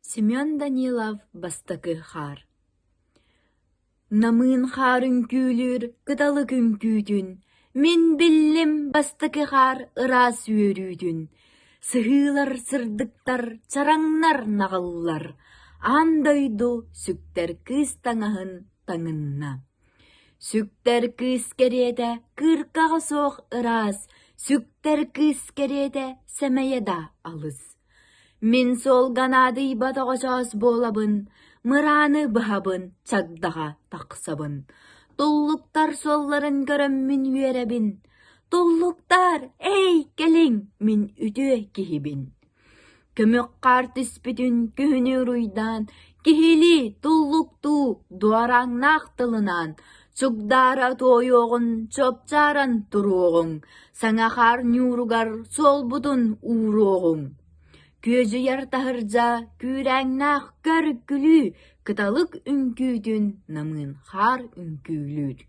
Семен Данилов бастакы хар. Намын хар үңкүүлүр, кыталы күңкүүдүн. Мен биллим бастакы хар ырас үйөрүүдүн. Сыхылар, сырдыктар, чараңнар, нағыллар. Андойду сүктер кыз таңахын таңынна. Сүктер кыз кереде кыркаға соқ ырас. Сүктер кыз кереде сәмәйеда алыс. Мен сол ганады батағашас болабын, мыраны бахабын, чагдаға тақсабын. Толлуктар солларын көрім мен үйеребін. Толлуктар, эй, келің, мен үті кехибін. Көмөк қар түспітін көхіні руйдан, кехили толлукту дуараң нақтылынан, чугдара тойоғын, чопчаран тұруғын, саңа қар нюругар сол бұдын уруғын. Көзі яртахыржа, күрәңнақ көркүлі, кыталык үңкүйдін намын хар үңкүйлүр.